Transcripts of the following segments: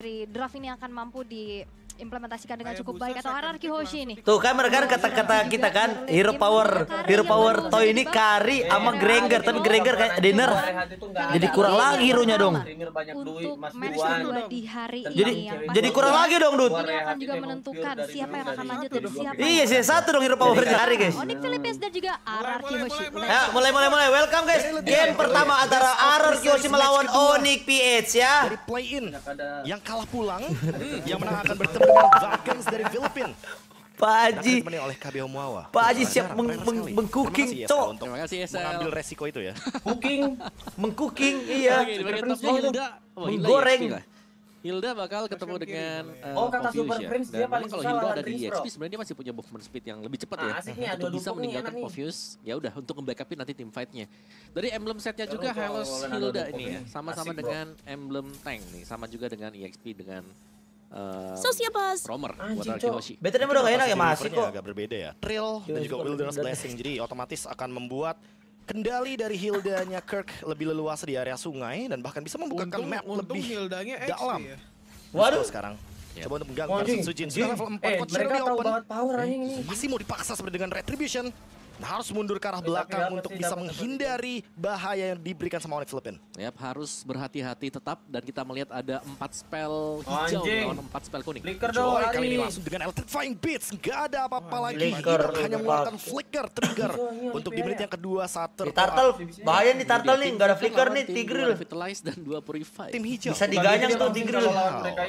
dari draft ini akan mampu diimplementasikan dengan cukup baik atau hierarki Hoshi ini. Tuh kan mereka kata-kata kita kan hero power toy ini Kari sama Granger, tapi Granger kayak dinner jadi kurang lagi hero-nya dong. Untuk match kedua di hari ini Jadi kurang lagi dong, Dud. ini akan juga menentukan siapa yang akan lanjut dan siapa. Iya sih, satu dong hero powernya Kari guys. Onyx Philippines dan juga hierarki Hoshi. Ya, mulai. Welcome guys. Game pertama antara hierarki Hoshi melawan Onyx PH ya. Dari play-in yang kalah pulang, yang menang akan bertemu dengan Vagans dari Filipina. Pak Haji, oleh KBO Muawa. Pak Haji siap mengcooking, cok. Terima kasih ya, mengambil resiko itu ya. Mengcooking, iya. Menggoreng. Hilda bakal ketemu dengan kata Obvious Super ya. Prince Dan dia paling kalau susah Hilda lawan ada di Prince, EXP bro. sebenarnya dia masih punya movement speed yang lebih cepat ya. Asik nih, Untuk adu bisa dukung nih, meninggalkan enak nih. Obvious, ya udah untuk nge-backupin nanti tim fight-nya. Dari emblem setnya juga Hylos Hilda ini ya, sama-sama dengan emblem tank nih, sama juga dengan EXP dengan Romer buat Arki Hoshi. Betulnya udah gak enak ya masih kok. Agak berbeda ya. Trill dan juga Wilderness Blessing, jadi otomatis akan membuat kendali dari Hildanya Kirk lebih leluasa di area sungai dan bahkan bisa membukakan map lebih dalam. Waduh Sekarang coba untuk mengganggu Sujin sudah level 4 coach mereka di tahu open. banget power anjing ini. Masih mau dipaksa seperti dengan Retribution. Nah, harus mundur ke arah belakang untuk bisa menghindari bahaya yang diberikan sama Onyx Philippines. Yap, harus berhati-hati tetap dan kita melihat ada 4 spell hijau lawan 4 spell kuning. Flicker dong Joy kali ini lari. langsung dengan Electrifying Beats, nggak ada apa-apa lagi. Flicker, Hidup hanya mengeluarkan flicker trigger untuk di menit yang kedua saat di turtle, bahaya nih turtle nih, nggak ada flicker nih, Tigreal. Revitalize dan 2 Purify. tim hijau Bisa diganyang tuh Tigreal.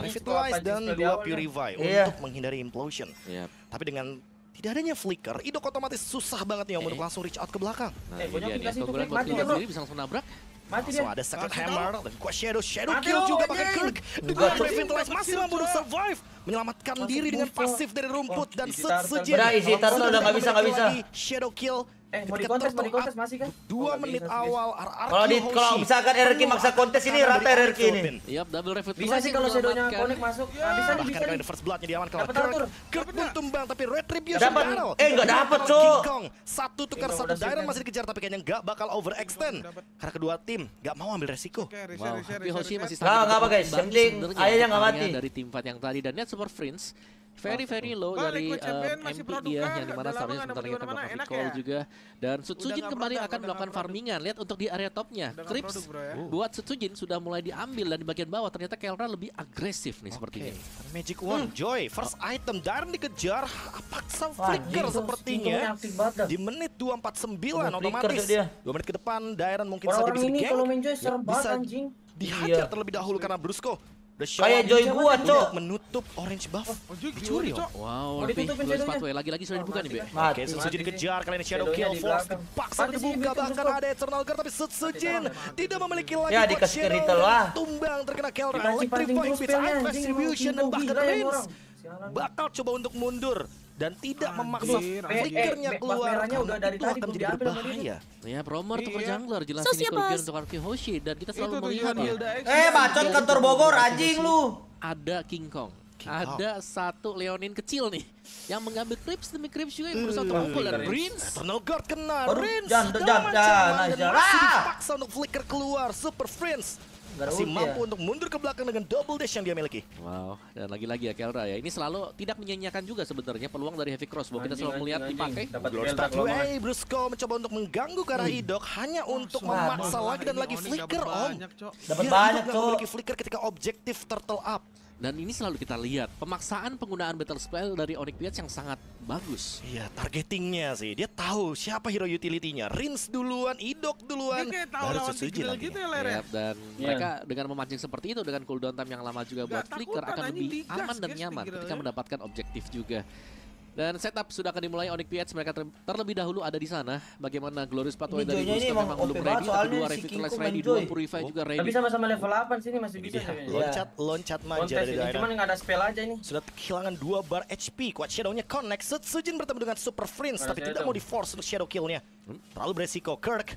Revitalize dan 2 Purify untuk menghindari implosion. Yap. Tapi dengan tidak adanya flicker, Idok otomatis susah banget nih untuk langsung reach out ke belakang. Nah, ini dia nih, dikasih keunggulan tuh, buat mati Hilda dia, bro. sendiri bisa langsung nabrak. Mati So dia. ada second hammer dan gua shadow Mati kill lo, juga pakai anjing. Kirk. Dengan Revitalize masih mampu untuk survive, menyelamatkan diri dengan pasif dari rumput dan Sujin. Udah, isi turtle udah nggak bisa. Shadow kill. Mau Ketika dikontes masih kan? 2 menit awal Kalau misalkan RRQ maksa kontes ini rata RRQ ini. Yap, double revitalize. Bisa sih kalau shadownya connect masuk. Nah, bisa nih, Bahkan bisa kali nih. the first bloodnya diamankan oleh Dapat Kirk. atur. Kirk pun tumbang tapi Retribution Dapat. battle. Nggak dapat, King Cok. Kong. Satu tukar King Kong satu udah Dairon sip, masih dikejar tapi kayaknya nggak bakal overextend. Karena kedua tim nggak mau ambil resiko. Wow, tapi Hoshi masih Nggak apa guys, yang penting ayahnya nggak mati. dari tim fight yang tadi dan lihat Super Prince very low dari MP dia yang dimana seharusnya sebentar lagi akan melakukan recall juga dan Sujin kembali akan melakukan farmingan. Lihat untuk di area topnya Crips buat Sujin sudah mulai diambil dan di bagian bawah ternyata Kelra lebih agresif nih sepertinya. Magic Wand, Joy, first item, Dairon dikejar, paksa flicker sepertinya. Di menit 2:49 otomatis. 2 menit ke depan, Dairon mungkin saja Orang bisa ini di-gank. kalau main Joy serem banget Bisa anjing. dihajar terlebih dahulu karena Brusco. Kayak Joy gua, Cok. Menutup orange buff. Dicuri, Cok. Wow, Oh, lebih ditutupin dua shadownya. sepatu lagi sudah dibuka nih, Be. Oke, Sujin dikejar, kali ini Shadow Kill, Force dipaksa dibuka, bahkan ada Eternal Guard, tapi Sujin tidak memiliki lagi Ya, buat dikasih Shadow, Riddle lah. tumbang terkena Kelra, Dipancing-pancing Electrifying terus Beats, spellnya, Ice anjing. Distribution, dan bahkan Gila ya Rinse orang. Sialan. bakal coba untuk mundur dan tidak memaksa Anjir, flickernya buff keluar merahnya udah karena dari itu tadi akan belum menjadi diambil sama dia. berbahaya. Ya, Romer tukar jungler jelas ini kerugian untuk Arki Hoshi dan kita selalu melihat ya. Bacot kantor Bogor anjing lu. Ada King Kong. King Kong. Ada satu Leonin kecil nih yang mengambil Crips demi Crips juga yang berusaha untuk mukul dan Rinse. Eternal Guard kena, Aduh, Rinse jangan, segala jangan, macam, jangan, dan jangan. masih Ah! dipaksa untuk flicker keluar, Super Friends Nggak ada masih ulti mampu ya? untuk mundur ke belakang dengan double dash yang dia miliki. Wow, dan lagi-lagi ya Kelra ya. Ini selalu tidak menyanyiakan juga sebenarnya peluang dari Heavy Crossbow. Kita selalu melihat dipakai. Glorious Pathway, Brusco mencoba untuk mengganggu ke arah Idok hanya untuk memaksa lagi dan lagi flicker, Om. Dapat Ya, banyak, Idok nggak Cok. memiliki flicker ketika objektif turtle up. Dan ini selalu kita lihat pemaksaan penggunaan battle spell dari Onyx PH yang sangat bagus. Iya, targetingnya sih. Dia tahu siapa hero utility-nya. Rinse duluan, Idok duluan, baru Sujin lagi. Yap, dan mereka dengan memancing seperti itu dengan cooldown time yang lama juga buat flicker akan lebih aman dan nyaman ketika mendapatkan objektif juga. Dan setup sudah akan dimulai Onyx PH, mereka terlebih dahulu ada di sana. Bagaimana Glorious Pathway dari Joy-nya ini Brusco emang memang OP belum banget, ready, tapi soalnya 2 si Revitalize King Kong ready, main 2 Joy. Purify juga ready. Tapi sama-sama level 8 sini masih Ini bisa dia, kayaknya. loncat manja Kontes dari ini Dairon. cuman nggak ada spell aja ini. Sudah kehilangan 2 bar HP, kuat Shadow-nya connect. Sujin bertemu dengan Super Friends, tapi tidak mau di-force untuk Shadow Kill-nya. Terlalu beresiko, Kirk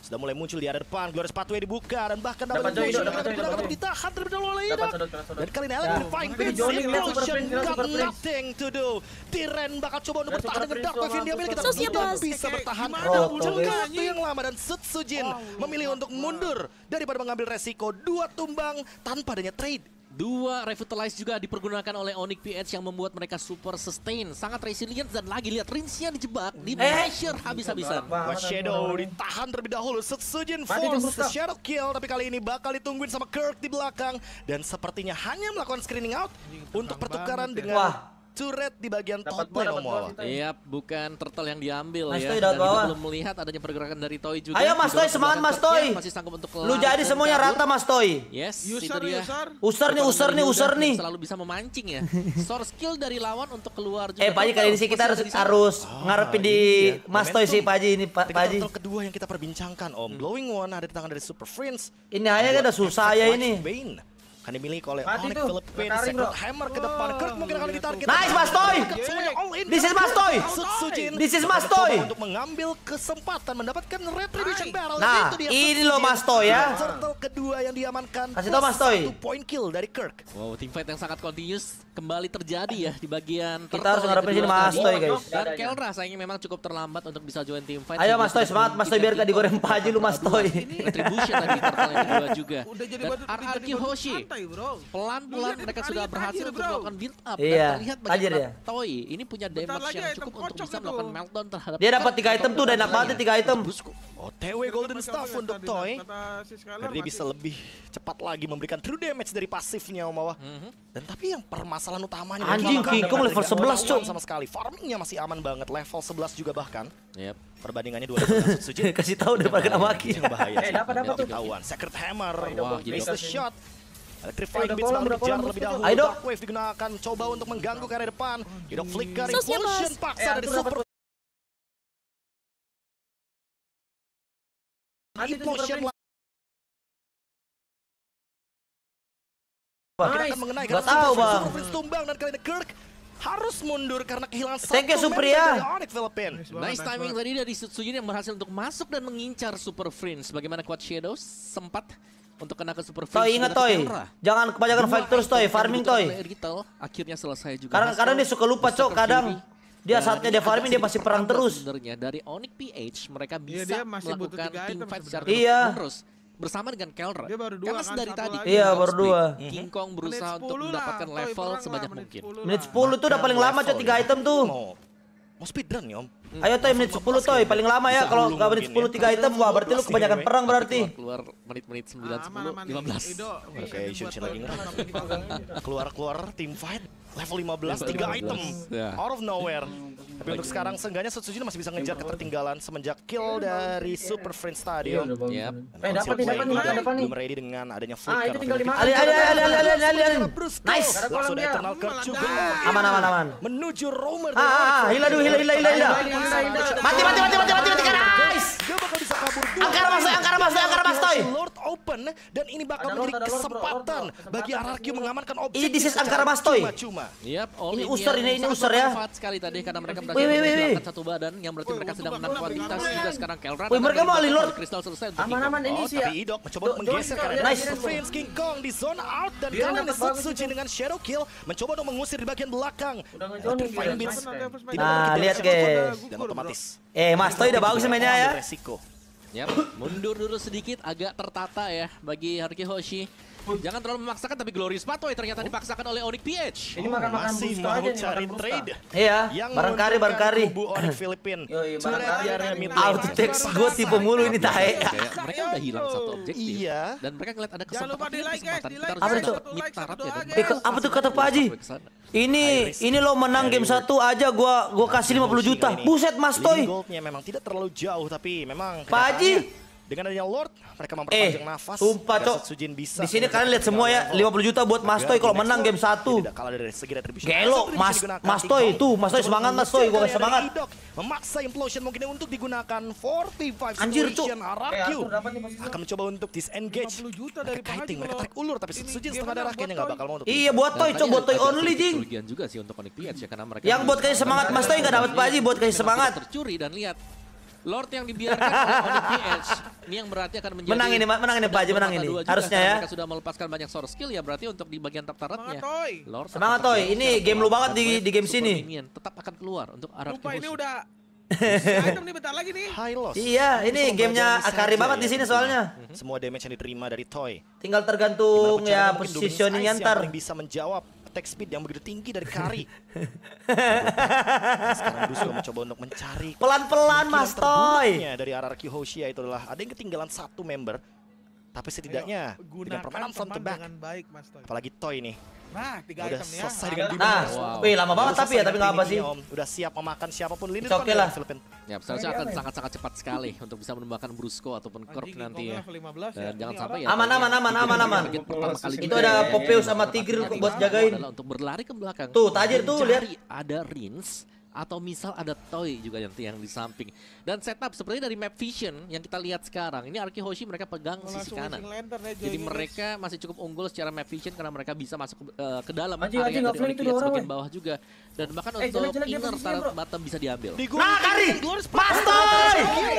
sudah mulai muncul di area depan, Glorious Pathway dibuka dan bahkan Dapat Joy, implosion dapat akan Joy, digunakan dapat tapi ditahan terlebih dahulu oleh Dapat Idok. sodok. Dan kali ini Electrifying Tapi Beats, Johnny lihat Super implosion Prince, lihat got Super Prince. nothing to do. Tiren bakal coba untuk Lihat bertahan Super dengan Prince Dark Wave yang dia miliki, tapi Sosial, tidak Bos. bisa bertahan. Roto, Jangka guys. waktu yang lama dan Sujin memilih untuk mundur daripada mengambil resiko 2 tumbang tanpa adanya trade. Dua Revitalize juga dipergunakan oleh Onyx PH yang membuat mereka super sustain, sangat resilient, dan lagi lihat Rinsnya dijebak, di pressure habis-habisan. Watch Shadow ditahan terlebih dahulu. Sujin force Shadow kill, tapi kali ini bakal ditungguin sama Kirk di belakang dan sepertinya hanya melakukan screening out untuk pertukaran dengan turret di bagian top lane Omoa. Iya, bukan turtle yang diambil Mas ya. Toy Dan kita bawah. belum melihat adanya pergerakan dari Toy juga. Ayo Mas Toy, semangat Mas Toy. Masih sanggup untuk Lu jadi semuanya rata Mas Toy. Yes, itu User, dia. user. User nih. Selalu bisa memancing ya. Source skill dari lawan untuk keluar juga. Paji kali ini sih kita harus ngarepin di Mas Toy sih Paji ini Paji. Turtle kedua yang kita perbincangkan Om. Blowing One ada di tangan dari Super Friends. Ini aja udah susah ya ini. Bane akan dimiliki oleh Mati Onyx tuh, Philippines. ketarik, bro. Second hammer ke depan. Kirk mungkin akan ditarget. Nice, Mas Toy. Semuanya all in. This is Mas Toy. Sujin This is Mas mencoba Toy. untuk mengambil kesempatan mendapatkan retribution barrel. Nah, Itu dia ini Sujin. loh Mas Toy ya. Turtle kedua yang diamankan. Kasih tau Mas Toy. 1 point kill dari Kirk. Wow, teamfight yang sangat continuous kembali terjadi ya di bagian Kita turtle harus yang ngarepin sini kedua Mas tadi. Toy guys. Dan Keldra sayangnya memang cukup terlambat untuk bisa join teamfight. Ayo Mas Toy, semangat Mas Toy biar gak digoreng Paji lu Mas Toy. Retribution dari turtle yang kedua juga. Udah jadi Dan batu RRQ Hoshi santai, bro. pelan-pelan mereka sudah berhasil untuk melakukan build up. Iya, Dan terlihat tajir bagaimana ya. Toy ini punya damage lagi yang item cukup untuk kocok bisa itu. melakukan meltdown terhadap Dia dapat 3 item tuh, udah enak banget 3 item. OTW Golden Staff untuk Toy. Kata si Skylar Biar dia mati. bisa lebih cepat lagi memberikan true damage dari pasifnya Omawa. Dan tapi yang permasalahan utamanya Anjing, memang King Kong level 11, Cuk. sama sekali. Farmingnya masih aman banget, level 11 juga bahkan. Yep. Perbandingannya 2 Sujin. Kasih tahu daripada kena maki. Yang bahaya sih. dapat tuh. Ketahuan. Sacred Hammer. Wah, Miss the gitu. shot. Electrifying Udah Beats kolam, bakal udah dikejar kolam, terlebih musuh dahulu. tuh. Ayo, Dok. Dark Wave digunakan coba untuk mengganggu ke area depan. Hidok flicker, Sosnya, impulsion Bos. paksa dari Arthur dapat super. Mati tuh Implosion Super akan Nice. mengenai Gak tahu, Bang. Super Prince tumbang dan kali ini Kirk harus mundur karena kehilangan Thank you, satu Supri, member ya. dari Onyx Philippines. Nice timing tadi dari Sujin yang berhasil untuk masuk dan mengincar Super Friends. Bagaimana Quad Shadows sempat untuk kena ke Super Friends. Toy ingat juga Toy. dapat Keldra. Jangan kebanyakan fight terus Toy, farming Toy. Retail akhirnya selesai juga. Kadang-kadang dia suka lupa Cok, kadang. Dia saatnya dia farming dia pasti perang terus. Sebenarnya dari Onyx PH mereka bisa dia masih butuh melakukan 3 item teamfight secara Iya. terus bersama dengan Keldra. Dia baru 2 Karena kan, dari satu tadi lagi. Iya, baru 2. King Kong berusaha Menit untuk 10 mendapatkan lah, Toy, level perang lah, sebanyak menit mungkin. 10 Menit lah. 10 tuh udah paling lama Cok, 3 item tuh. Mau speedrun ya Om. Ayo Toy menit 10 Toy, paling lama ya. Kalau nggak menit 10 3 item, wah berarti lu kebanyakan perang berarti. Keluar menit-menit 9, 10, Aman, 15. Ido, Oke, bisa Shunshin dibuat lagi Toy, ngerang. tapi dipegang. Keluar team fight level 15 3 item Ya. out of nowhere. Tapi untuk sekarang seenggaknya Sujin masih bisa ngejar ketertinggalan semenjak kill dari Super Friends Stadium. Yep. dapat nih, dapat nih. Belum ready dengan adanya Ah, flicker. itu tinggal dimakan. Ali. Nice. Langsung ada kolamnya. Eternal Curve juga. Aman. Menuju Roamer. Hila dulu, hila. Mati. Guys. Dia bakal bisa kabur. Angkara Mas Toy. Lord open dan ini bakal Ada menjadi Lord, kesempatan bagi RRQ mengamankan objek. Ini this is Angkara Mas Toy. Cuma. Yap, all Ini in user, yang ini sangat user ya. bermanfaat sekali tadi karena mereka berhasil Wih. menghilangkan satu badan yang berarti mereka sedang menang kuantitas juga sekarang Keldra. Wih, mereka mau alih Lord. Kristal selesai untuk Aman ini sih ya. Tapi Idok mencoba untuk menggeser karena Nice. Friends King Kong di zone out dan Dia kali ini dapat bagus Sujin itu. dengan Shadow Kill mencoba untuk mengusir di bagian belakang. Udah ngejonin Fine dia. Beats. Santai. Nah, lihat guys. Dan otomatis Mas Toy udah bagus mainnya ya. resiko. Yap, mundur dulu sedikit agak tertata ya bagi Haruki Hoshi. Jangan terlalu memaksakan tapi Glorious Patoy ternyata dipaksakan oleh Onyx PH. Ini makan Masih busta mau aja nih, cari makan trade. Iya, Yang barang kari. kubu Onyx Filipin. Yoi, Turret barangkali. di area mid lane. Auto text gue tipe mulu ini tae. Kayak mereka udah hilang satu objektif. Iya. Dan mereka ngeliat ada Jangan lupa kesempatan. di-like, guys, Kita di-like, harus Apa bisa itu? mid taraf ya. dan Eh, apa tuh kata Pak Haji? sampai ke sana. Ini lo menang game 1 aja gua kasih 50 juta. Buset Mas Toy. Leading goldnya memang tidak terlalu jauh tapi memang Pak Haji. dengan adanya Lord mereka memperpanjang nafas. Sumpah Agar Cok. Sujin bisa Di sini kalian lihat semua ya, 50 juta buat Mas Toy kalau menang game 1. Tidak kalah dari segi retribution. Gelo, Mas Toy tuh, Mas Toy semangat Mas Toy, gua kasih semangat. Memaksa implosion mungkin untuk digunakan 4v5 Anjir, situation. Cuk. RRQ Arthur dapat nih posisi. akan mencoba untuk disengage. 50 juta Mereka dari Pak Haji kiting, mereka kalau tarik ulur tapi ini Sujin game setengah darah menang kayaknya buat nggak bakal mau untuk Iya buat Toy, Dan buat Toy tadi only agak jing. kerugian juga sih untuk Onyx PH ya karena mereka Yang buat kasih semangat Mas Toy nggak dapat Pak Haji, buat kasih memang semangat. tidak tercuri dan lihat Lord yang dibiarkan oleh Onyx PH ini yang berarti akan menjadi Menang ini Pak Haji, menang ini. Harusnya ya. Mereka sudah melepaskan banyak source skill ya berarti untuk di bagian Semangat, tertaratnya Toy. Lord Semangat akan Toy, tetap ini secara game lu banget bermanfaat. di game Super sini. Minion tetap akan keluar untuk RRQ Lupa ini Hoshi. udah Item nih bentar lagi nih. High loss. Iya, ini gamenya Akari banget di sini soalnya. Semua damage yang diterima dari Toy. Tinggal tergantung Gimana ya caranya mungkin Dominus positioning Ice yang ntar. paling bisa menjawab attack speed yang begitu tinggi dari Kari. Sekarang Dusko mencoba untuk mencari Pelan-pelan Mas Toy. terburuknya dari RRQ Hoshia itu adalah ada yang ketinggalan satu member. Tapi setidaknya dengan permainan front to back, dengan baik, Mas Toy. apalagi Toy nih, Nah, 3 udah item nih ya. selesai dengan Nah, Dimas. wih lama banget tapi ya, tapi nggak apa sih. Udah siap memakan siapapun lini It's okay lah. Ya, seharusnya akan sangat-sangat cepat sekali untuk bisa menemukan Brusco ataupun Corp nanti ya. Dan jangan sampai ya. Aman. target pertama kali Itu juga ada ya. Popeyes sama Tigreal kok buat jagain. Adalah untuk berlari ke belakang. Tuh, Tajir tuh, Mencari ada Rins atau misal ada Toy juga yang di samping. Dan setup seperti dari map vision yang kita lihat sekarang. Ini RRQ Hoshi mereka pegang sisi kanan. Jadi mereka masih cukup unggul secara map vision karena mereka bisa masuk ke dalam Anjing, area nggak dari flank itu Onyx dua orang, bagian bawah juga. Dan bahkan untuk jelek-jelek dia inner posisinya, target bro. bottom bisa diambil. Nah, Kari,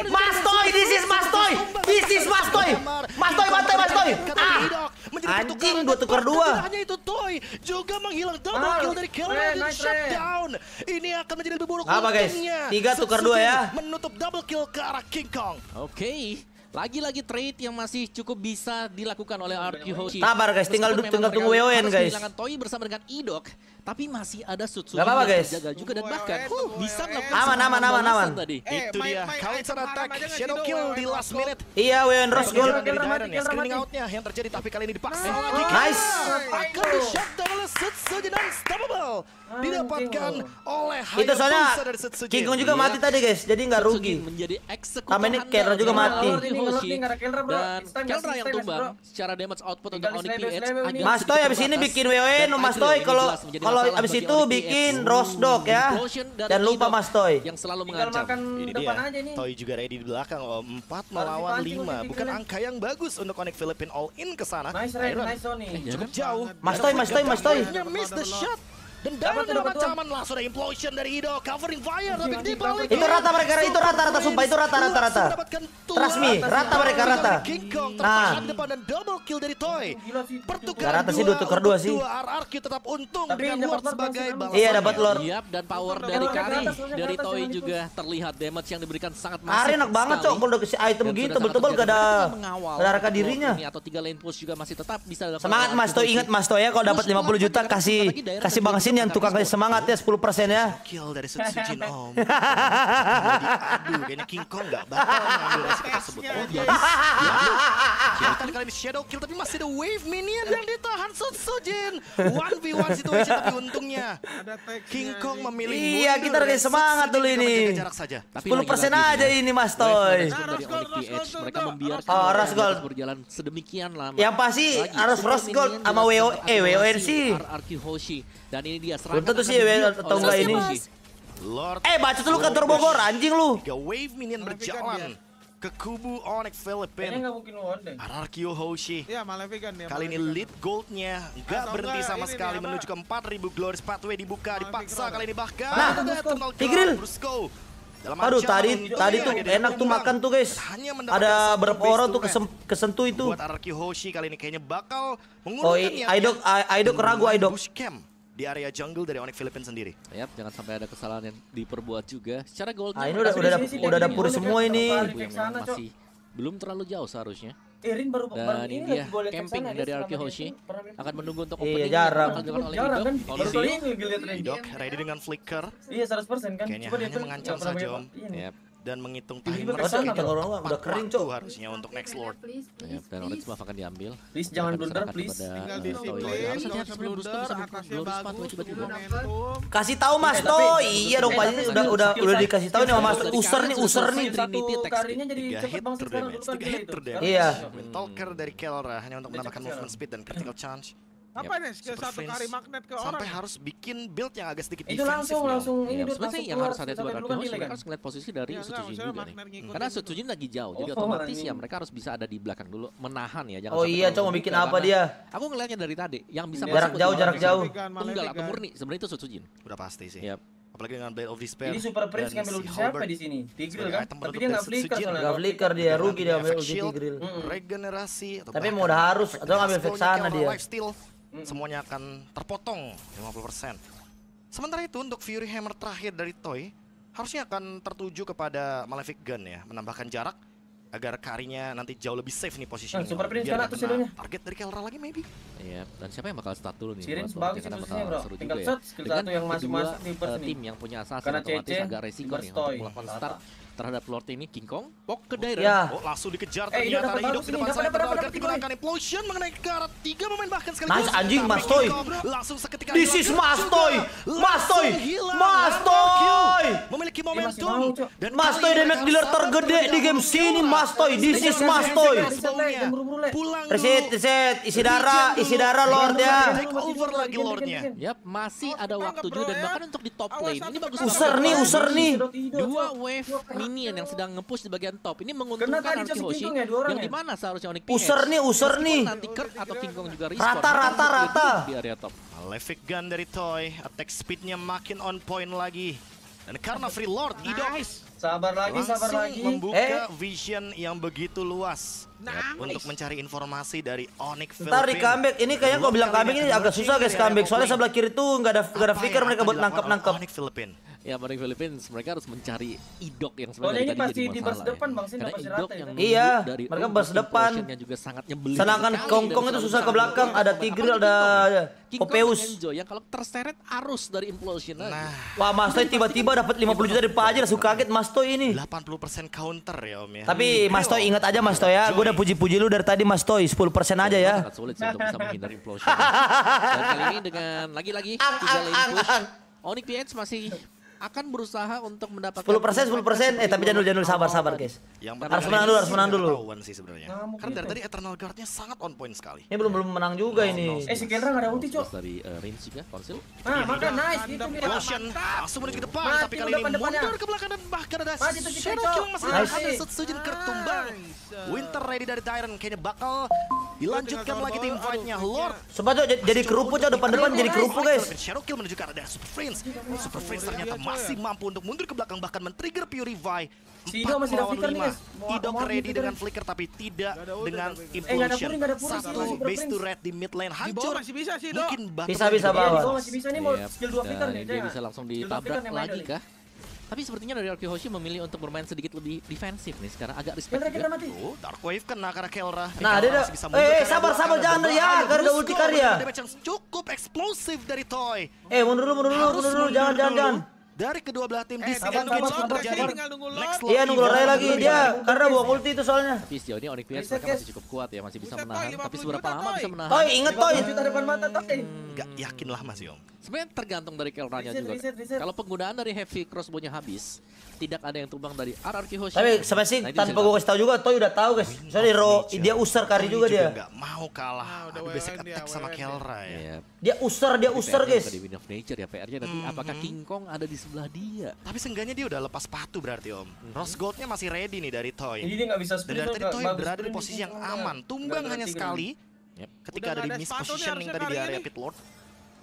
Mas Toy, this is Mas Toy. Anjing, 2 tukar 2. Hanya itu Toy juga menghilang double kill dari Kelra dan shutdown. Ini akan menjadi lebih buruk Apa, guys? untungnya. 3 tukar 2 ya. Menutup double kill ke arah King Kong. Oke. Lagi-lagi trade yang masih cukup bisa dilakukan oleh RRQ Hoshi. Sabar, guys, tinggal Meskipun memang tunggu mereka WON, harus guys. kehilangan Toy bersama dengan Idok, tapi masih ada Sutsugi Gak apa-apa, yang guys. terjaga juga dan bahkan bisa melakukan Aman, serangan aman. balasan tadi. Itu dia, Kaiser attack, shadow kill di last minute. Iya, Weon Rose gold. Dari Dairon ya, screening outnya yang terjadi tapi kali ini dipaksa lagi. Nice. Akan di shutdown oleh Setsujin Unstoppable. Didapatkan oleh Itu soalnya Hayabusa dari Setsujin. King Kong juga mati tadi, guys. Jadi nggak Sutsugi rugi. menjadi eksekutor Sama ini handal Kelra juga dari mati. RRQ Hoshi. Dan It's time, Kelra it's yang time, tumbang bro. secara damage output untuk Tinggal Onyx di PH level ini. agak Mas Toy sedikit abis ini terbatas. bikin WON Dan Mas Idol Toy ini kalau jelas menjadi kalau masalah abis bagi itu Onyx bikin PH. Rose Dog ya. Implosion dari Dan lupa Idol Mas Toy. yang selalu Tinggal mengancam. makan Ini depan dia, aja nih. Toy juga ready di belakang. 4 melawan dipancing 5. nanti Bukan Tigreal. angka yang bagus untuk Onyx Philippine all in ke sana. Nice Ren, Iron nice Sony. cukup jauh. Mas Toy. Akhirnya miss the shot. Dan Dairon Dapat, mendapat dapat, ancaman langsung ada implosion dari Ido. Covering fire tapi di balik. Itu rata mereka, itu rata sumpah itu rata. Trust me, rata mereka rata. King Kong Nah. tertahan depan dan double kill dari Toy. Gila sih. Pertukaran Rata sih, 2 tukar 2 sih. RRQ tetap untung Tapi dengan dapat Lord Lord sebagai masih balasannya. Iya, dapat Lord. Yap, dan power dari Kalau Kari ke atas, ke dari atas, Toy jangan juga terlihat damage yang diberikan sangat masif. Kari enak banget cok kalau udah kasih item Dan gitu sudah tebel-tebel sangat gak ada terjaga. Mengawal gak ada harga dirinya. ini atau 3 lane push juga masih tetap bisa dilakukan Semangat oleh Mas Toy, RRQ ingat Mas Toy ya kalau dapat 50 juta kasih Bangsin yang tukang kasih semangat ya 10% ya. Kill dari Setsujin Om. Aduh, kayaknya King Kong gak bakal ngambil resiko tersebut. Oh, kali ini shadow kill tapi masih ada wave minion yang ditahan Setsujin. 1v1 situation tapi untungnya King Kong memilih Iya, mundur kita dan harus semangat Setsujin dulu juga ini. menjaga jarak saja. Tapi 10% lagi-lagi aja ya, ini Mas wave Toy. management dari Onyx PH mereka membiarkan Oh, Rose Gold. berjalan sedemikian lama. Yang pasti Lagi, harus super Rose Gold minion sama jelas WON akumulasi sih. RRQ Hoshi. Dan ini dia Belum tentu akan sih di-build atau oleh enggak RRQ ini. Hoshi. Lord Baca dulu kantor Bogor anjing lu. 3 wave minion berjalan ke kubu Onyx Kayaknya Philippine. nggak mungkin won deh. RRQ Hoshi. Iya, Maleficent ya. Kali ini lead goldnya nggak Atau berhenti enggak, sama ini sekali nih, apa? menuju ke 4.000 Glorious Pathway dibuka dipaksa kali ini bahkan Nah, ada Eternal Tigreal. Brusco. Dalam Aduh ancaman tadi untungnya tuh dia enak tuh tumbang. makan tuh guys. Hanya mendapatkan Ada satu berapa base orang tuh turret. kesentuh itu. Buat RRQ Hoshi kali ini kayaknya bakal Oh mengurungkan Aidok ragu Aidok. bush camp di area jungle dari Onyx Philippines sendiri. Yap, jangan sampai ada kesalahan yang diperbuat juga. Secara gold Ah, ini udah ada puri semua ini. yang memang masih belum terlalu jauh seharusnya. Rin baru Dan ini dia lagi gua liat camping kesana, dari dia RRQ selama Hoshi dia pernah main akan menunggu untuk Iya, opening yang jarang. akan dilakukan oleh Jarang Idok. kan? Oleh Baru Idok. kali ini ngeliat Rin. Idok ready dengan flicker Iya 100% kan. Kayaknya Coba dia hanya kan mengancam nggak pernah saja, main Om. apa. Iya. Yap. dan menghitung Tiba-tiba timer kesana, sekitar kalau udah 4 kering, waktu Cok. harusnya untuk next lord. Yap, dan Orange buff akan diambil. Please jangan Akan blunder diserahkan please. kepada, Tinggal Toy. disiplin, Harus nggak hati-hati usah sebenarnya Brusco blunder, bisa atasnya Glorious Pathway bagus, tiba-tiba. momentum. Kasih tahu Mas tapi- Toy. Iya dong Pak, ini tapi udah dikasih tahu nih sama Mas Dari User Kari nih, sudah User selesai. nih. Trinity Satu text. karinya jadi 3 cepet hit bang per sekarang damage, dulu kan 3 gila hit itu. per Sekarang damage. Iya. Talker dari Kelra hanya untuk mendapatkan sekarang. movement speed dan critical chance. Apa nih skill Super satu Prince kari magnet ke orang? sampai harus bikin build yang agak sedikit Itu defensif. langsung Ya, ini Dut, sebenarnya langsung yang keluar harus hati-hati buat sampai RRQ dulu kan Hoshi, delay mereka kan. harus ngeliat posisi dari Iya, Sutsujin maksudnya juga nih. magnet ngikutin Karena gitu. Sutsujin lagi jauh, jadi Oh, otomatis anjing. ya mereka harus bisa ada di belakang dulu, menahan ya. Jangan Oh sampai iya, terlalu Cok, mau terbuka, bikin apa karena dia? Aku ngelihatnya dari tadi, yang bisa Jarak masuk jauh, ke jarak dalam jauh. tunggal atau murni, sebenarnya itu Sutsujin. Udah pasti sih. Yap. Apalagi dengan Blade of Despair. Jadi Super Prince dan ngambil si ulti siapa Halberd di sini? Tigreal sebagai kan? item Tapi penutup dia nggak dari flicker Setsujin. soalnya. Gak flicker dia, rugi dia ambil Efek ulti shield, Tigreal. regenerasi atau Tapi bahkan emang udah harus, efek atau ngambil hasilnya fake sana Kelra dia. lifesteal, semuanya akan terpotong 50%. Sementara itu untuk Fury Hammer terakhir dari Toy harusnya akan tertuju kepada Malefic Gun ya, menambahkan jarak agar Karinya nanti jauh lebih safe nih posisinya. Super Prince Biar kena nggak tuh kena shadownya. target dari Kelra lagi maybe. Iya, dan siapa yang bakal start dulu nih? Sirin buat bagus Karena posisinya, bakal bro. seru Tinggal juga shot, ya. skill Dengan satu yang masuk kedua, di first nih. tim yang punya assassin Karena otomatis CC, agak resiko nih Burstoy. untuk melakukan start terhadap Lord ini. King Kong, pok ke Dairen. Ya. Oh, langsung dikejar Ido ternyata dapat hidup bagus di ini, depan dapat, sana. dapat, Agar dapat, digunakan implosion mengenai ke arah 3 pemain bahkan sekaligus. Nice, anjing, Tapi Mastoy. King Kong langsung seketika This is hilang. Mastoy. Langsung Mastoy. hilang. Mastoy. Memiliki masih mau, momentum. Cok. Dan Mastoy kali ini damage dealer mereka tergede di game sini, Mastoy. This is Mastoy. Pulang Reset, reset, isi darah Lord ya. Take over lagi Lordnya. Yap, masih ada waktu juga dan bahkan untuk di top lane ini bagus. User nih. Dua wave minion yang sedang nge-push di bagian top ini menguntungkan Kena tadi Arki si Hoshi King Kong ya, 2 orang yang ya? dimana seharusnya Onyx User nih. Meskipun nanti Kurt atau King Kong juga respawn, Rata. di area top. Malefic Gun dari Toy, attack speednya makin on point lagi. Dan karena Free Lord, Ido Sabar lagi, sabar langsung lagi. membuka vision yang begitu luas untuk mencari informasi dari Onyx Ntar di Philippines. comeback ini kayaknya kalau bilang comeback ini agak susah guys comeback soalnya sebelah kiri tuh nggak ada flicker mereka buat nangkep. Onyx Philippines. Ya, pada Philippines mereka harus mencari idok yang Soalnya sebenarnya ini tadi pasti jadi di masalah baris depan, ya. Bang. Sini Karena pasti idok rata yang itu. nunggu Iya, dari mereka Ulf baris depan. Implosion-nya juga sangat nyebelin. Sedangkan sekali Kongkong dan itu selalu susah ke sangat belakang, berbahaya. ada Apalagi Tigreal, King ada Kong ya. King Kong Popeus. dan Enjo yang kalau terseret arus dari Implosion aja. Nah, Wah Mastoy tiba-tiba dapat 50 juta dari Pajer langsung kaget Mastoy ini. 80% counter ya Om ya. Tapi Mastoy ingat aja Mastoy ya, gue udah puji-puji lu dari tadi Mastoy 10% aja ya. Sangat sulit sih untuk bisa menghindari Implosion. Dan kali ini dengan lagi-lagi 3 lane push, Onyx PH masih akan berusaha untuk mendapatkan 10%. Tapi jangan dulu sabar guys. Yang Harus menang dulu. Ketahuan sih sebenarnya. Karena dari tadi Eternal Guard-nya sangat on point sekali. Ini belum menang juga ini. Si Kelra nggak ada ulti, Cok. dari range juga konsil. Ah, maka nice gitu nih. Implosion langsung menuju ke depan, Mati tapi kali udah ini depannya. mundur ke belakang dan bahkan ada Mati tuh si Shadow Kecok. Kill masih Nice. ada Setsujin Kertumbang. Winter ready dari Dairen kayaknya bakal dilanjutkan lagi tim fight-nya. Lord Sobat Cok, jadi kerupuk Cok, depan jadi kerupuk guys. Shadow Kill menuju ke arah dari Super Prince. Super Prince ternyata masih mampu untuk mundur ke belakang bahkan men-trigger Purify. Si Ido masih ada flicker nih, guys. Ido Mau ready flicker. dengan flicker tapi tidak Nggak ada ult, dengan tapi- nggak ada implosion. puri, nggak ada puri, Satu Super base Prince. to red di mid lane Di bawah hancur. masih bisa sih, Dok. Mungkin bahkan Bisa, lebih bisa, dari bawah. Iya, bawah. di masih bisa nih mau Yap, skill 2 flicker dan nih. dia bisa langsung ditabrak nih, lagi main kah? Tapi sepertinya dari Arki Hoshi memilih untuk bermain sedikit lebih defensif nih sekarang, agak respect Kelra kita juga. mati. Oh, Dark Wave kena karena Kelra. Nah, dia Kelra masih bisa mundur karena sabar, belakang jangan ada ya, berbahaya. karena ada ulti Brusco Karya. damage yang cukup eksplosif dari Toy. Mundur dulu, Harus jangan. mundur dulu dari kedua belah tim di sabar, sini sabar, terjadi. tinggal nunggu Lord. Next Iya nunggu Loraya lagi dia karena buang ulti itu soalnya. Tapi sejauh ini Onyx PH Reset, mereka guys. masih cukup kuat ya, masih bisa Buset, menahan. Toy, Tapi 50 seberapa juta, lama Toy. bisa menahan? Toy inget Toy. 50 juta depan mata Toy. Gak yakin lah masih Om. Sebenarnya tergantung dari Kelranya Reset, juga. reset. Kalau penggunaan dari heavy crossbow-nya habis, tidak ada yang tumbang dari Arki Hoshi. Tapi sampai sih Nah, itu tanpa bisa gue kasih tahu juga Toy udah tahu guys. Soalnya dia usar kari juga dia. Gak mau kalah. Ah, udah Ada basic WN dia, attack sama WN dia. Kelra ya. Ya, Dia usar guys. Di Wind of Nature ya, PR-nya nanti apakah King Kong ada di sebelah dia? Tapi seenggaknya dia udah lepas sepatu berarti Om. Rose Gold-nya masih ready nih dari Toy. Jadi dia nggak bisa Dan sprint dari tuh, tadi Toy bagus berada di sprint posisi yang King Kong-nya. aman. Tumbang Gara-gara hanya tiga. sekali. Yep. Ketika Udah ada di nggak ada sepatu nih mispositioning harusnya tadi di kali area ini. pit lord.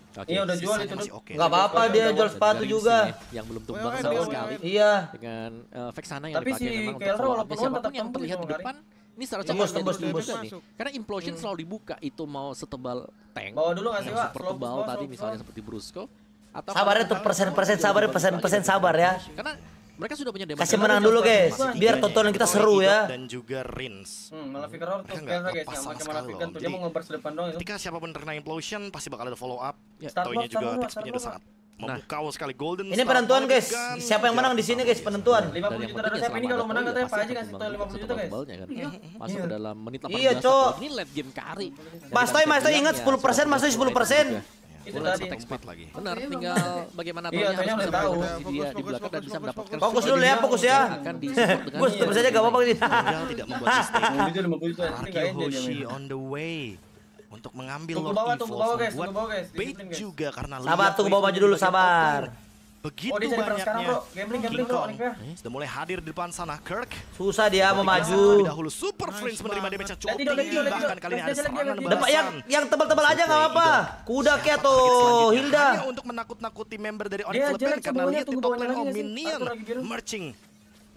Oke, Iya, udah jual Sisanya itu, masih Dok. oke. Nggak apa-apa dia jual Dan sepatu dari juga. sini yang belum tumbang WN sama dia, sekali. Iya. Dengan Vexana yang Tapi dipakai si memang untuk Kelra follow up. walaupun Siapapun tetap yang tembus terlihat sama di Kari. depan, ini seharusnya Tembus, bagian tembus. juga nih. Karena Implosion selalu dibuka, itu mau setebal tank, Bawa dulu nggak sih, yang Wak? super Slow, tebal slow, tadi slow, misalnya slow. seperti Brusco. Atau Sabarnya tuh persen sabar ya. Karena mereka sudah punya damage. Kasih menang dulu guys. Biar tontonan kita seru ya. Dan juga Rins. Malah flicker tuh Mereka nggak Kelra guys, lepas yang sama pakai sekali malah flicker loh. tuh dia mau ngebar depan doang itu. Ketika siapapun terkena implosion pasti bakal ada follow up. Ya. Start Toy-nya block, juga start block, attack speed-nya udah start sangat memukau sekali. Golden Ini Star, penentuan guys. Gun, Siapa yang menang di sini guys penentuan. 50 juta dari saya ini kalau menang katanya Pak Haji kasih Toy 50 juta guys. Masuk ke dalam menit 18. Iya, Cok. Ini late game Kari. Mas Toy ingat 10%, Mas Toy 10%. Itu Mulai tadi. attack speed lagi. Benar, tinggal bagaimana Iya, Toy Toy-nya harus udah bisa tahu. memposisi dia di belakang dan bisa mendapatkan Fokus support dulu ya, fokus ya. yang akan disupport dengan Gue terus aja gak apa-apa gini. Tinggal tidak membuat mistake. 50 juta ini Arki nggak end dia Hoshi main. on the way untuk mengambil Tunggu Lord bawah, Evolve, tunggu bawah, guys, membuat tunggu bawah, guys. bait Disiplin, guys. juga karena Sabar, lihat tunggu bawa wave maju dulu, di bagian sabar. top lane. Begitu Oh, dia cari peran sekarang, banyaknya bro. Gambling, King bro, Kong Onyx ya. sudah mulai hadir di depan sana. Kirk Susah dia mau terlebih maju. dahulu Super Prince menerima damage yang cukup Lihat, tinggi. lihat, Bahkan kali ini ada lihat, serangan lihat, Dapat balasan. yang tebal-tebal aja nggak apa-apa. Kuda ke atau Hilda. Hanya untuk menakut-nakuti member dari Onyx Dia Philippines jelek karena sebelumnya, lihat di tunggu top bawahnya lane lagi nggak sih? Minion Atur lagi biru. marching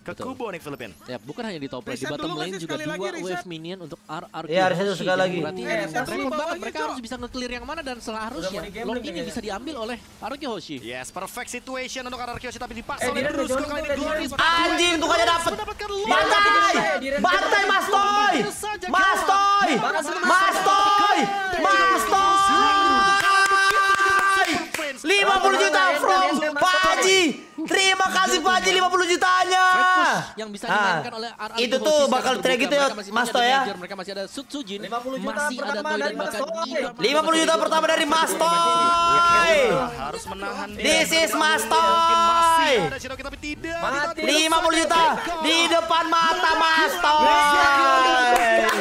ke Kubo nih Filipin. Ya, bukan hanya di top lane, di Reset bottom dulu lane nggak sih juga sekali lagi, 2 reset? wave minion untuk RRQ. Iya, reset itu sekali lagi. Berarti reset repot dulu, banget, bawahnya, mereka Cok. harus bisa nge-clear yang mana dan seharusnya Udah mau di-gambling Lord ini kayaknya. bisa diambil oleh RRQ Hoshi. Yes, perfect situation untuk RRQ Hoshi tapi dipaksa oleh Diren udah Brusco join, kali ini udah Glorious. join. Anjing, tuh aja dapet. Mendapatkan Bantai! Bantai Mas Toy! Mas Toy! Mas Toy! Mas Toy! 50 juta from Pak Haji. Terima kasih Pak Haji 50 jutanya. Yang bisa dimainkan oleh RRQ Itu Hoshi tuh secara bakal terbuka. track gitu ya, Mereka masih Mas punya Toy ya. Danger, mereka masih ada Sutsujin, 50 juta masih ada pertama Toy dan dari Mas bahkan Toy. Ida. 50 juta pertama dari Mas Toy. Harus menahan dia. This is Mas Mungkin masih Toy. ada Shinoki tapi tidak. Mati. 50 juta di depan mata Mas Toy.